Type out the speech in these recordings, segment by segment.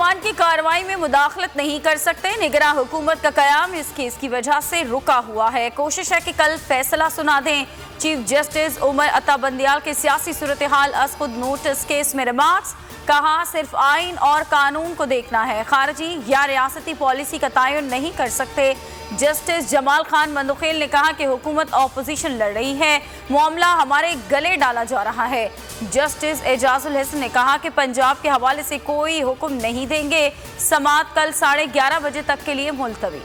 पार्लियामान की कार्रवाई में मुदाखलत नहीं कर सकते। निगरां हुकूमत का कयाम इस केस की वजह से रुका हुआ है। कोशिश है कि कल फैसला सुना दें। चीफ जस्टिस उमर अता बंदियाल के सियासी सूरत हाल अस खुद नोटिस केस में रिमार्क्स। कहा सिर्फ आइन और कानून को देखना है, खारजी या रियासती पॉलिसी का तयन नहीं कर सकते। जस्टिस जमाल खान मंदुखेल ने कहा कि हुकूमत ऑपोजिशन लड़ रही है, मामला हमारे गले डाला जा रहा है। जस्टिस एजाजुल हसन ने कहा कि पंजाब के हवाले से कोई हुक्म नहीं देंगे। समाअत कल 11:30 बजे तक के लिए मुलतवी।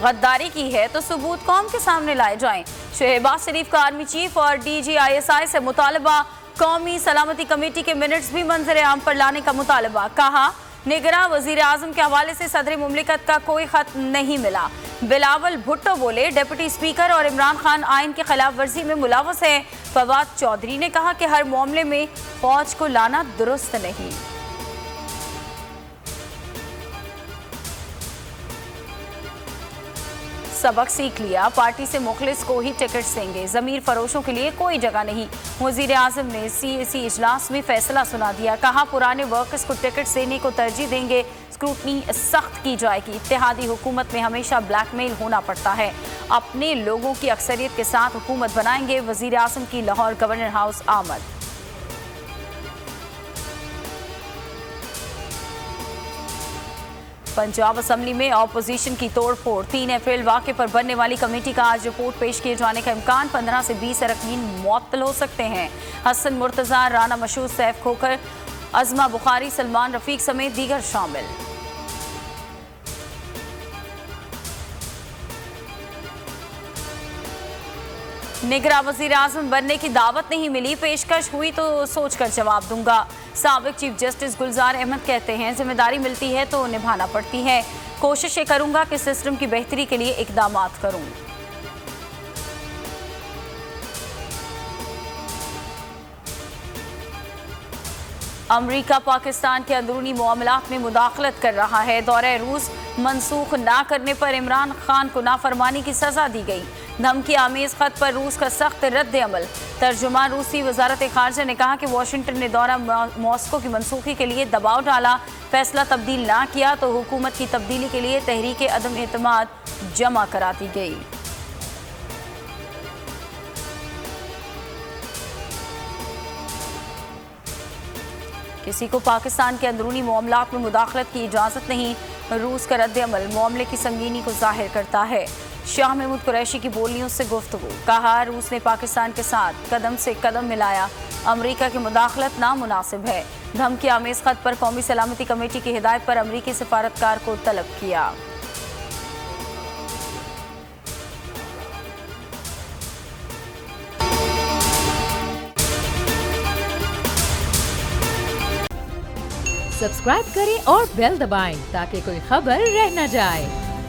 गद्दारी की है तो सबूत कौम के सामने लाए जाएं। शहबाज शरीफ का आर्मी चीफ और DGISI से मुतालबा। कौमी सलामती कमेटी के मिनट्स भी मंजर आम पर लाने का मुतालबा। कहा निगरां वजीर आजम के हवाले से सदर मुमलिकत का कोई खत नहीं मिला। बिलावल भुट्टो बोले डिप्टी स्पीकर और इमरान खान आइन की खिलाफ वर्जी में मुलव्वस है। फवाद चौधरी ने कहा कि हर मामले में फौज को लाना दुरुस्त नहीं। सबक सीख लिया, पार्टी से मुखलिस को ही टिकट देंगे, जमीर फरोशों के लिए कोई जगह नहीं। वजीर आजम ने CAC इजलास में फैसला सुना दिया। कहा पुराने वर्कर्स को टिकट देने को तरजीह देंगे, स्क्रूटनी सख्त की जाएगी। इत्तेहादी हुकूमत में हमेशा ब्लैकमेल होना पड़ता है, अपने लोगों की अक्सरियत के साथ हुकूमत बनाएंगे। वजीर आजम की लाहौर गवर्नर हाउस आमद। पंजाब असम्बली में ऑपोजिशन की तोड़फोड़। 3 अप्रैल वाक़े पर बनने वाली कमेटी का आज रिपोर्ट पेश किए जाने का इम्कान। 15 से 20 अरकान मुअत्तल हो सकते हैं। हसन मुर्तज़ा, राना मशहूर, सैफ खोखर, अज़मा बुखारी, सलमान रफीक समेत दीगर शामिल। निगरां वज़ीर आज़म बनने की दावत नहीं मिली, पेशकश हुई तो सोचकर जवाब दूंगा। साबिक चीफ जस्टिस गुलजार अहमद कहते हैं जिम्मेदारी मिलती है तो निभाना पड़ती है। कोशिश ये करूंगा कि सिस्टम की बेहतरी के लिए इक़दामात करूं। अमरीका पाकिस्तान के अंदरूनी मामलात में मुदाखलत कर रहा है। दौरे रूस मनसूख ना करने पर इमरान खान को नाफरमानी की सजा दी गई। धमकी आमेज खत पर रूस का सख्त रद्द अमल। तर्जुमान रूसी वजारत खारजा ने कहा कि वाशिंगटन ने दौरा मॉस्को की मनसूखी के लिए दबाव डाला, फैसला तब्दील ना किया तो हुकूमत की तब्दीली के लिए तहरीक अदम एतमाद जमा करा दी गई। किसी को पाकिस्तान के अंदरूनी मामलात में मुदाखलत की इजाज़त नहीं। रूस का रद्द अमल मामले की संगीनी को जाहिर करता है। शाह महमूद कुरैशी की बोलियों से गुफ्तगू। कहा रूस ने पाकिस्तान के साथ कदम से कदम मिलाया, अमरीका की मुदाखलत नामुनासिब है। धमकी आमेज खत पर कौमी सलामती कमेटी की हिदायत पर अमरीकी सफारतकार को तलब किया। सब्सक्राइब करें और बेल दबाएं ताकि कोई खबर रह न जाए।